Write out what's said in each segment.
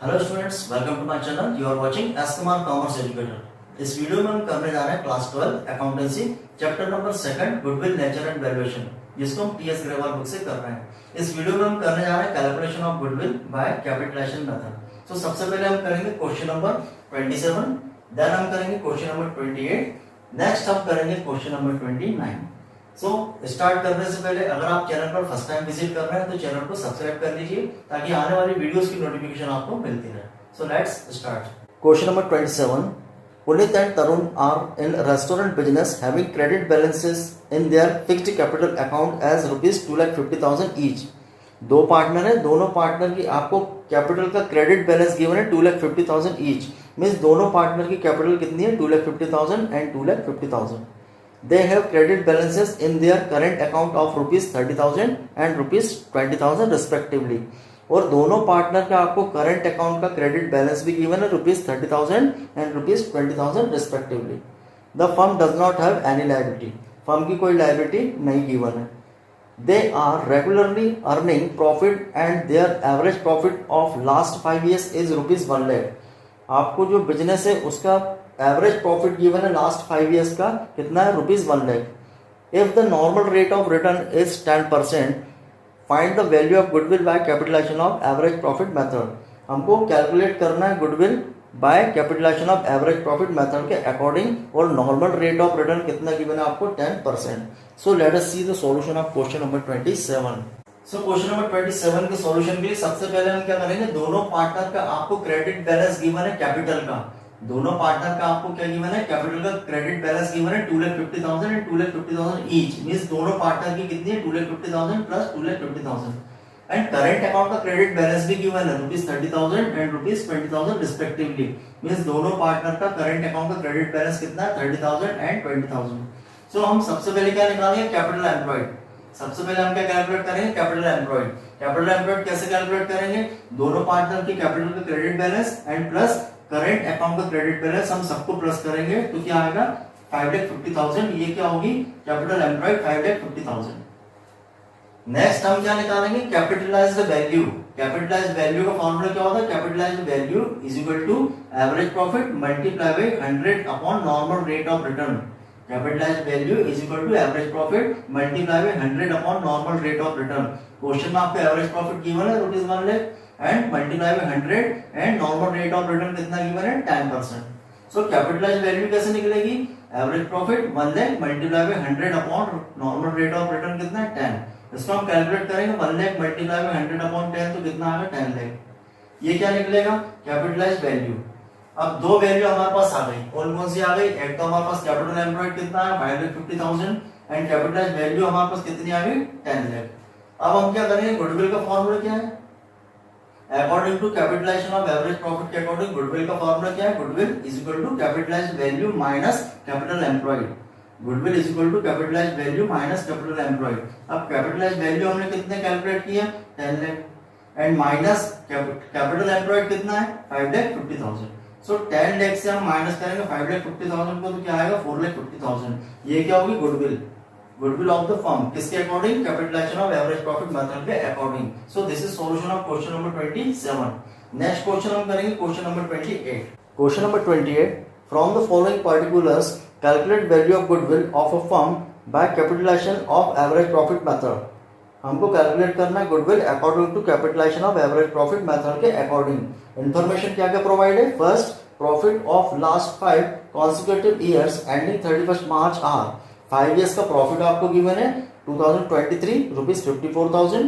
Hello students, welcome to my channel. You are watching S Kumar commerce educator. इस video में हम करने जा रहे हैं class 12 accountancy chapter number 2 goodwill nature and valuation, जिसको हम टीएस ग्रेवाल बुक से कर रहे हैं। इस वीडियो में हम करने जा रहे हैं calculation of goodwill by capitalisation method. तो सबसे पहले हम करेंगे क्वेश्चन नंबर 27, देन हम करेंगे क्वेश्चन नंबर 28, नेक्स्ट हम करेंगे क्वेश्चन नंबर 29। स्टार्ट करने से पहले अगर आप चैनल पर फर्स्ट टाइम विजिट कर रहे हैं तो चैनल को सब्सक्राइब कर लीजिए ताकि आने वाली वीडियोस की नोटिफिकेशन आपको मिलती रहे। So let's start. Question number 27, Puneet and Tarun are in restaurant business having credit balances in their fixed capital account as rupees 2,50,000 each। दो पार्टनर है, दोनों पार्टनर की आपको कैपिटल का क्रेडिट बैलेंस गिवन है 2,50,000 ईच। मीन्स दोनों partner की capital कितनी है 2,50,000 and 2,50,000। They have credit balances in their current account of rupees 30,000 and rupees 20,000 respectively। और दोनों पार्टनर का आपको करंट अकाउंट का क्रेडिट बैलेंस भी गिवन है rupees 30,000 and rupees 20,000 respectively. The firm does not have any liability, firm की कोई liability नहीं गिवन है। They are regularly earning profit and their average profit of last 5 years is rupees 1 lakh. आपको जो business है उसका एवरेज प्रॉफिट गिवन है last 5 years का कितना है rupees 1 lakh. If the normal rate of return is 10%, find the value of goodwill by capitalisation of average profit method. हमको calculate करना है goodwill by capitalisation of average profit method के according, और normal rate of return कितना given है आपको 10%। So let us see the solution of question number 27। So question number 27 के solution के लिए सबसे पहले हम क्या करेंगे, दोनों पार्टनर का आपको क्रेडिट बैलेंस गिवन है कैपिटल का। दोनों पार्टनर का आपको क्या गिवन है, कैपिटल का क्रेडिट बैलेंस गिवन है 2,50,000 एंड 2,50,000 ईच। मींस दोनों पार्टनर की कितनी है 2,50,000 प्लस 2,50,000। एंड करंट अकाउंट का क्रेडिट बैलेंस भी गिवन है rupees 30,000 and rupees 20,000 respectively. Means दोनों पार्टनर का करंट अकाउंट का क्रेडिट बैलेंस कितना है 30,000 एंड 20,000। सो हम सबसे पहले क्या निकालेंगे, कैपिटल एम्प्लॉयड। सबसे पहले हम क्या कैलकुलेट करेंगे, कैपिटल एम्प्लॉयड। कैपिटल एम्प्लॉयड कैसे कैलकुलेट करेंगे, दोनों पार्टनर की कैपिटल का credit balance and plus current account का क्रेडिट बैलेंस, हम सबको प्लस करेंगे तो क्या आएगा 5,50,000। ये क्या होगी कैपिटल एम्प्लॉयड 5,50,000। नेक्स्ट हम क्या निकालेंगे, कैपिटलाइज्ड वैल्यू। कैपिटलाइज्ड वैल्यू का फॉर्मूला क्या होता है, capitalised value is equal to average profit multiply by 100 upon normal rate of return. Capitalised value is equal to average profit multiply by 100 upon normal rate of return. Question में आपको average profit given है rupees 1 lakh and multiply by 100 and normal rate of return कितना given है 10%। So capitalised value कैसे निकलेगी, average profit 1 lakh multiply by 100 upon normal rate of return कितना है 10। इसको हम कैलकुलेट करेंगे 1 लाख मल्टीप्लाई बाय 100 अपॉन 10 तो कितना आएगा 10 लाख। ये क्या निकलेगा कैपिटलाइज्ड वैल्यू। अब दो वैल्यू हमारे पास आ गई, कौन कौन सी आ गई, एक तो हमारे पास कैपिटल एम्प्लॉयड कितना है 5,50,000 एंड कैपिटलाइज्ड वैल्यू हमारे पास कितनी आ गई 10 लाख। अब हम क्या करेंगे, गुडविल का फॉर्मूला क्या है, according to capitalisation of average profit के अकॉर्डिंग गुडविल का फॉर्मूला क्या है, goodwill is equal to capitalised value minus capital employed. Goodwill is equal to capitalised value minus capital employed. अब कैपिटलाइज्ड वैल्यू हमने कितने कैलकुलेट किया 10 lakh and minus capital employed कितना है 5,50,000। सो 10 लाख से हम माइनस करेंगे 5,50,000 को तो क्या आएगा 4,50,000। ये क्या होगी goodwill, goodwill of the firm किसके according, capitalization of average profit method के according. So this is solution of question number 27। Next question हम करेंगे question number 28। Question number 28, from the following particulars calculate value of goodwill of a firm by capitalisation of average profit method. हमको calculate करना है goodwill according to capitalisation of average profit method के according. Information क्या क्या provide है, first profit of last 5 consecutive years ending 31st March are 5 years का profit आपको given है 2023 rupees 54,000,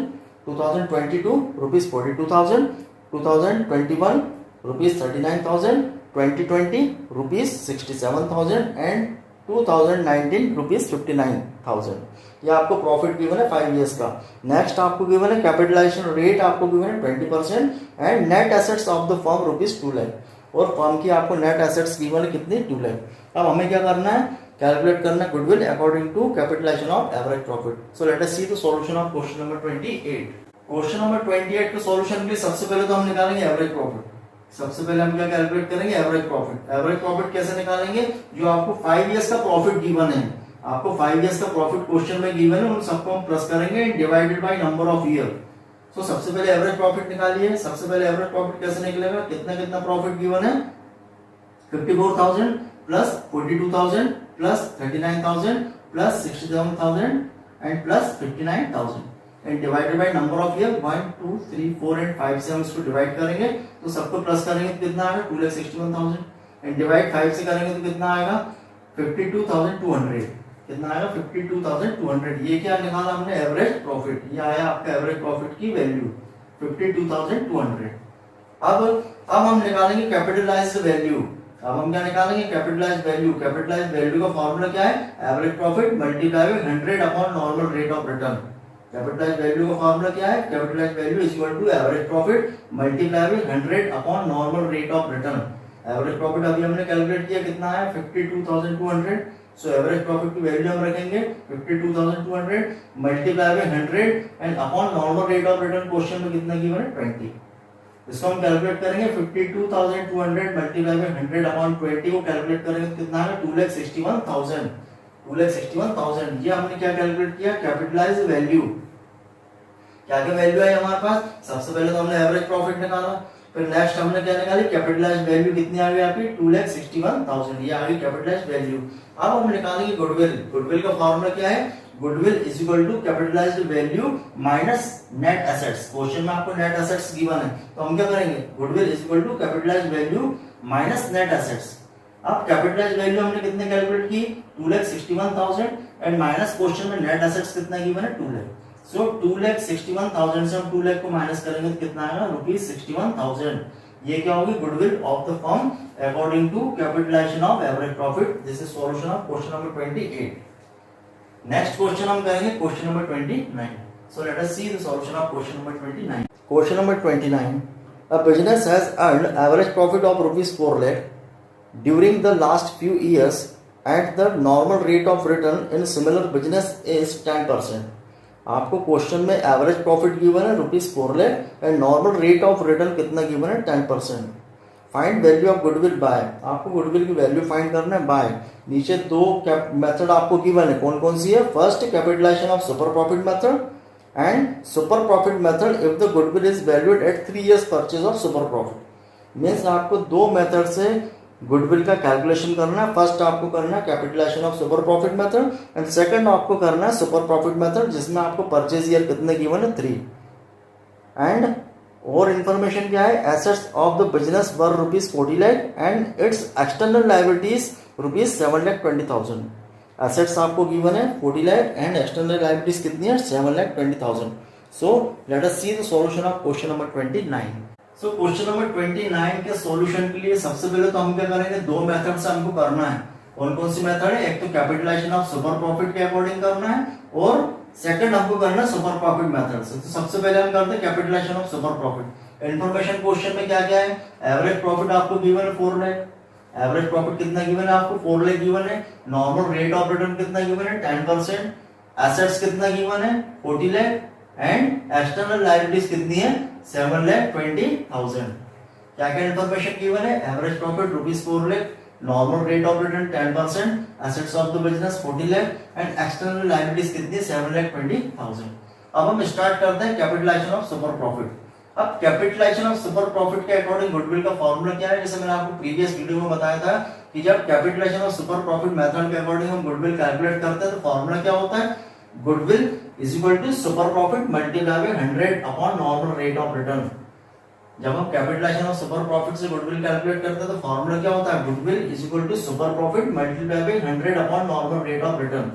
2022 rupees 42,000, 2021 rupees 39,000, 2020 rupees 67,000 and 2019 rupees 59,000। ये आपको प्रॉफिट गिवन है 5 years का। नेक्स्ट आपको गिवन है कैपिटलाइजेशन रेट आपको गिवन है 20% and net assets of the firm rupees 2 lakh, और फर्म की आपको नेट एसेट्स गिवन है कितनी 2 लाख। अब हमें क्या करना है, कैलकुलेट करना है goodwill according to capitalisation of average profit. So let us see the solution of question number 28। Question number 28 के सॉल्यूशन के लिए सबसे पहले तो हम निकालेंगे एवरेज प्रॉफिट। सबसे पहले हम क्या कैलकुलेट करेंगे, एवरेज प्रॉफिट। एवरेज प्रॉफिट कैसे निकालेंगे, जो आपको 5 years का प्रॉफिट गिवन है, आपको 5 years का प्रॉफिट क्वेश्चन में गिवन है, उन सबको हम प्लस करेंगे divided by number of year. So सबसे पहले एवरेज प्रॉफिट निकालिए। सबसे पहले एवरेज प्रॉफिट कैसे निकलेगा, कितना कितना प्रॉफिट गिवन है, 54,000 plus 42,000 plus 39,000 plus 67,000 and plus 59,000 and divided by number of year 1 2 3 4 and 5 से हम इसको डिवाइड करेंगे तो सबको प्लस करेंगे तो कितना आएगा 2,61,000 एंड डिवाइड 5 से करेंगे तो कितना आएगा 52,200। कितना आएगा 52,200। ये क्या निकाला हमने, एवरेज प्रॉफिट। ये आया आपका एवरेज प्रॉफिट की वैल्यू 52,200। अब हम निकालेंगे कैपिटलाइज्ड वैल्यू। अब हम क्या निकालेंगे, कैपिटलाइज्ड वैल्यू। कैपिटलाइज्ड वैल्यू का फॉर्मूला क्या है, average profit multiply by 100 upon normal rate of return. Capitalised value का फॉर्मूला क्या है, capitalised value is equal to average profit multiply by 100 upon normal rate of return. Average profit अभी हमने calculate किया, कितना है 52,200। सो एवरेज प्रॉफिट की value हम रखेंगे 52,200 multiply by 100 and upon normal rate of return. Question में कितना गिवन है 20। इसको हम कैलकुलेट करेंगे 52,200 मल्टीप्लाई बाय 100 अपॉन 20 को कैलकुलेट करेंगे तो कितना आएगा 2,61,000। 2,61,000 ये हमने क्या कैलकुलेट किया, कैपिटलाइज्ड वैल्यू। क्या क्या वैल्यू है हमारे पास, सबसे पहले तो हमने एवरेज प्रॉफिट निकाला, फिर नेक्स्ट हमने क्या निकाली, कैपिटलाइज्ड वैल्यू। कितनी आ गई आपकी 2,61,000, ये आ गई कैपिटलाइज्ड वैल्यू। अब हम निकालेंगे गुडविल। गुडविल का फॉर्मूला क्या है, goodwill is equal to capitalised value minus net assets. Question में आपको नेट एसेट्स गिवन है तो हम क्या करेंगे, goodwill is equal to capitalised value minus net assets. अब कैपिटलाइज्ड वैल्यू हमने कितने कैलकुलेट की 2,61,000 एंड माइनस क्वेश्चन में नेट एसेट्स कितना गिवन है 2 लाख। सो 2,61,000 से हम 2 लाख को माइनस करेंगे तो कितना आएगा ₹61,000। ये क्या होगी, goodwill of the firm according to capitalisation of average profit. This is solution of question number 28। Next question हम करेंगे question number 29। So let us see the solution of question number 29। Question number 29, a business has earned average profit of ₹4 lakh during the last few years at the normal rate of return in similar business is 10%। आपको question में average profit given है ₹4 lakh and normal rate of return कितना given है 10%। Find value of goodwill by. आपको goodwill की value find करना है bye. नीचे दो मेथड आपको गिवन है, कौन कौन सी है, first capitalization of super profit method and super profit method if the goodwill is valued at 3 years purchase of super profit. Means आपको दो मेथड से गुडविल का कैलकुलेशन करना है। फर्स्ट आपको करना है capitalization of super profit method and second आपको करना है सुपर प्रॉफिट मेथड जिसमें आपको परचेज ईयर कितने गिवन है 3 एंड और इंफॉर्मेशन क्या है, assets of the business were ₹40 lakh and it's external liabilities ₹7,20,000। Assets आपको गिवन है 40 लाख एंड एक्सटर्नल लायबिलिटीज कितनी है 7,20,000। सो let us see the solution of question number 29। So question number 29 के सॉल्यूशन के लिए सबसे पहले तो हम क्या करेंगे, दो मेथड से हमको करना है। कौन कौन सी मेथड है, एक तो कैपिटलाइजेशन ऑफ सुपर प्रॉफिट के अकॉर्डिंग करना है और सेकंड हमको करना है सुपर प्रॉफिट मेथड से। तो सबसे पहले हम करते हैं capitalization of super profit. Information question में क्या क्या है, एवरेज प्रॉफिट आपको गिवन है 4 लाख। एवरेज प्रॉफिट कितना गिवन है आपको 4 लाख गिवन है। नॉर्मल रेट ऑफ रिटर्न कितना गिवन है 10%। एसेट्स कितना गिवन है 40 लाख एंड एक्सटर्नल लायबिलिटीज कितनी है 7,20,000। क्या क्या इंफॉर्मेशन गिवन है, average profit ₹4 lakh, normal rate of return 10%, assets of the business 40 lakh and external liabilities कितनी है 7,20,000। अब हम स्टार्ट करते हैं कैपिटलाइजेशन ऑफ सुपर प्रॉफिट। अब कैपिटलाइजेशन ऑफ सुपर प्रॉफिट के अकॉर्डिंग गुडविल का फॉर्मूला क्या है, जैसे मैंने आपको प्रीवियस वीडियो में बताया था कि जब capitalization of super profit method के अकॉर्डिंग हम गुडविल कैलकुलेट करते हैं तो फॉर्मूला क्या होता है, goodwill is equal to super profit multiply by 100 upon normal rate of return. जब हम कैपिटलाइजेशन ऑफ सुपर प्रॉफिट से गुडविल कैलकुलेट करते हैं तो फॉर्मूला क्या होता है, goodwill is equal to super profit multiply by 100 upon normal rate of return.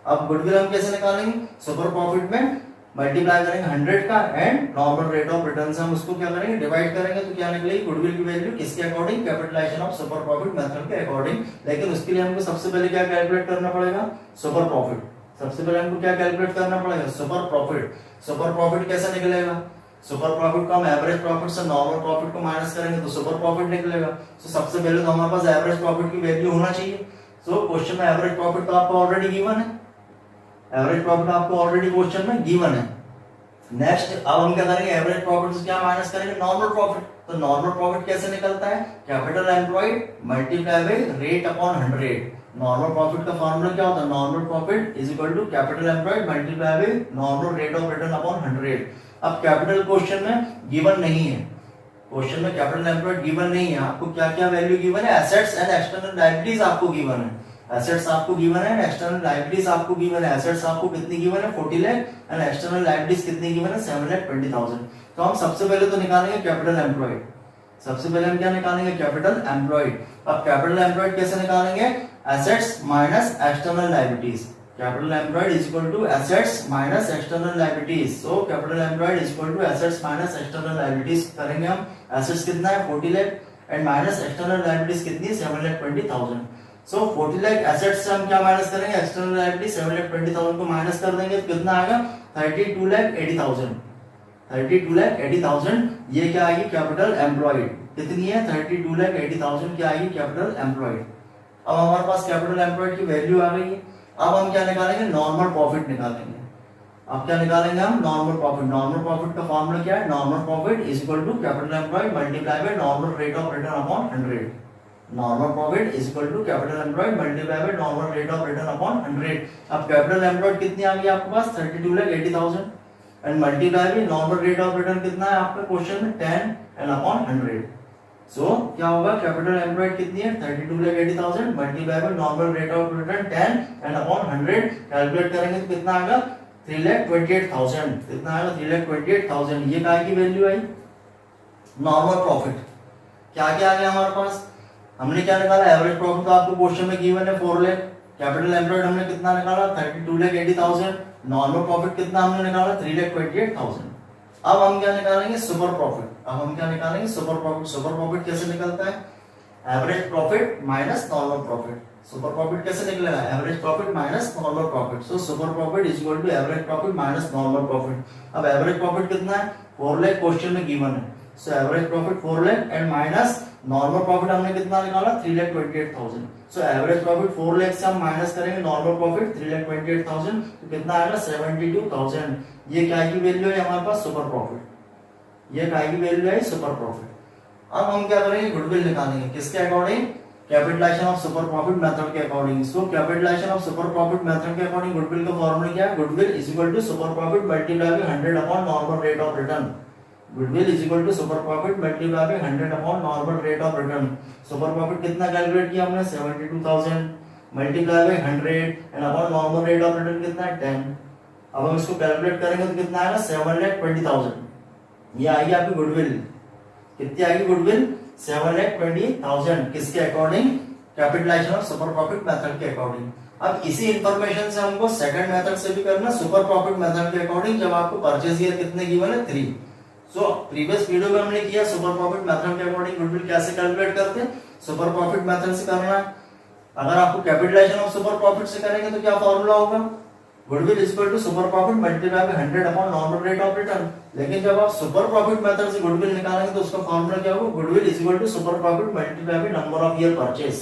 अब गुडविल हम कैसे निकालेंगे, सुपर प्रॉफिट में मल्टीप्लाई करेंगे 100 का and normal rate of return से हम उसको क्या करेंगे डिवाइड करेंगे तो क्या निकलेगी गुडविल की वैल्यू किसके according, capitalization of super profit method के अकॉर्डिंग। लेकिन उसके लिए हमको सबसे पहले क्या कैलकुलेट करना पड़ेगा, सुपर प्रॉफिट। सबसे पहले हमको क्या कैलकुलेट करना पड़ेगा, सुपर प्रॉफिट। सुपर प्रॉफिट कैसे निकलेगा, सुपर प्रॉफिट को हम एवरेज प्रॉफिट से नॉर्मल प्रॉफिट को माइनस करेंगे तो सुपर प्रॉफिट निकलेगा। तो सबसे पहले तो हमारे पास एवरेज प्रॉफिट की वैल्यू होना चाहिए। सो क्वेश्चन में एवरेज प्रॉफिट तो आपको ऑलरेडी गिवन है, एवरेज प्रॉफिट आपको ऑलरेडी क्वेश्चन में गिवन है। नेक्स्ट अब हम क्या करेंगे, एवरेज प्रॉफिट से क्या माइनस करेंगे, नॉर्मल प्रॉफिट। तो नॉर्मल प्रॉफिट कैसे निकलता है, capital employed multiply by rate upon 100। Normal profit का फॉर्मूला क्या होता है, normal profit is equal to capital employed multiply by normal rate of return upon 100। अब कैपिटल क्वेश्चन में गिवन नहीं है, क्वेश्चन में कैपिटल एम्प्लॉयड गिवन नहीं है, आपको क्या क्या वैल्यू गिवन है, एसेट्स एंड एक्सटर्नल लायबिलिटीज आपको गिवन है, एसेट्स आपको गिवन है, एक्सटर्नल लायबिलिटीज आपको गिवन है। एसेट्स आपको कितनी गिवन है 40 लाख एंड एक्सटर्नल लायबिलिटीज कितनी गिवन है 7,20,000। तो हम सबसे पहले तो निकालेंगे कैपिटल एम्प्लॉयड, सबसे पहले हम क्या निकालेंगे कैपिटल एम्प्लॉयड। अब कैपिटल एम्प्लॉयड कैसे निकालेंगे, assets minus external liabilities, capital employed is equal to assets minus external liabilities. So capital employed is equal to assets minus external liabilities करेंगे हम। एसेट्स कितना है 40 lakh and minus external liabilities कितनी है 7,20,000। सो 40 lakh assets से हम क्या माइनस करेंगे, एक्सटर्नल लायबिलिटी 7,20,000 को माइनस कर देंगे तो कितना आएगा 32,80,000, 32,80,000। ये क्या आएगी कैपिटल एम्प्लॉयड, कितनी है 32,80,000 क्या आएगी कैपिटल एम्प्लॉयड। अब हमारे पास कैपिटल एम्प्लॉयड की वैल्यू आ गई है। अब हम क्या निकालेंगे, नॉर्मल प्रॉफिट निकालेंगे। अब क्या निकालेंगे हम, नॉर्मल प्रॉफिट। नॉर्मल प्रॉफिट का फॉर्मूला क्या है, normal profit is equal to capital employed multiply by normal rate of return upon 100। Normal profit is equal to capital employed multiply by normal rate of return upon 100। अब capital employed कितनी आ गई आपके पास 32,80,000 and multiply by normal rate of return कितना है आपका question में 10 एंड अपॉन 100। सो क्या होगा, कैपिटल एम्प्लॉयड कितनी है 32,80,000 multiply by normal rate of return 10 and upon 100। Calculate करेंगे तो कितना आएगा 3,28,000, कितना आएगा 3,28,000। ये काय की वैल्यू आई नॉर्मल प्रॉफिट। क्या क्या आ गया हमारे पास, हमने क्या निकाला, एवरेज प्रॉफिट तो आपको क्वेश्चन में गिवन है 4 लाख। कैपिटल एम्प्लॉयड हमने कितना निकाला 32,80,000। नॉर्मल प्रॉफिट कितना हमने निकाला 3,28,000। अब हम क्या निकालेंगे सुपर प्रॉफिट। अब हम क्या निकालेंगे सुपर प्रॉफिट। सुपर प्रॉफिट कैसे निकलता है, average profit minus normal profit. Super profit कैसे निकलेगा, average profit minus normal profit. So super profit is equal to average profit minus normal profit. अब एवरेज प्रॉफिट कितना है 4 लाख क्वेश्चन में गिवन है। So average profit 4 lakh and minus normal profit हमने कितना निकाला 3,28,000। सो एवरेज प्रॉफिट 4 लाख से हम माइनस करेंगे नॉर्मल प्रॉफिट 3,28,000 तो कितना आएगा 72,000। ये क्या की वैल्यू है हमारे पास सुपर प्रॉफिट, ये काय की वैल्यू है सुपर प्रॉफिट। अब हम क्या करेंगे गुडविल निकालेंगे, किसके according, capitalization of super profit method के according. So capitalization of super profit method के अकॉर्डिंग गुडविल का फॉर्मूला क्या है, goodwill is equal to super profit multiply by 100 upon normal rate of return. Goodwill is equal to super profit multiply by 100 upon normal rate of return. Super profit कितना calculate किया हमने 72,000 multiply by 100 and upon normal rate of return कितना है 10। अब हम इसको calculate करेंगे तो कितना आएगा 7,20,000। ये आएगी आपकी गुडविल, कितनी आएगी गुडविल 7,20,000 किसके according, capitalization of super profit method के अकॉर्डिंग। अब इसी इंफॉर्मेशन से हमको सेकंड मेथड से भी करना सुपर प्रॉफिट मेथड के अकॉर्डिंग, जब आपको परचेज ईयर कितने गिवन है 3। सो प्रीवियस वीडियो में हमने किया सुपर प्रॉफिट मेथड के अकॉर्डिंग गुडविल कैसे कैलकुलेट करते हैं, सुपर प्रॉफिट मेथड से करना है। अगर आपको कैपिटलाइजेशन ऑफ सुपर प्रॉफिट से करेंगे तो क्या फॉर्मूला होगा, goodwill is equal to super profit multiply by 100 upon normal rate of return. लेकिन जब आप सुपर प्रॉफिट मेथड से गुडविल निकालेंगे तो उसका फॉर्मूला क्या होगा, goodwill is equal to super profit multiply by number of year purchase.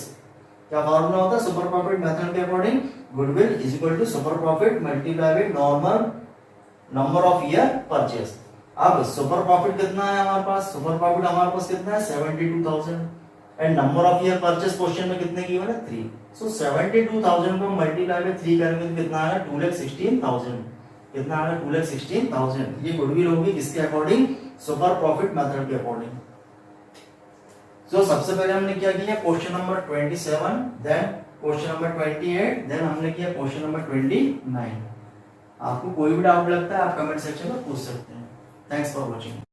क्या फॉर्मूला होता है सुपर प्रॉफिट मेथड के according, goodwill is equal to super profit multiply by normal number of year purchase. अब super profit कितना है हमारे पास, super profit हमारे पास कितना है 72,000 and number of year purchase question में कितने गिवन है 3। सो 72,000 को मल्टीप्लाई बाय 3 करेंगे तो कितना आएगा 2,16,000। कितना आएगा 2,16,000। ये गुडविल होगी किसके अकॉर्डिंग, सुपर प्रॉफिट मेथड के अकॉर्डिंग। सो सबसे पहले हमने क्या किया question number 27, then question number 28, then हमने किया क्वेश्चन नंबर 29। आपको कोई भी डाउट लगता है आप कमेंट सेक्शन में पूछ सकते हैं। Thanks for watching.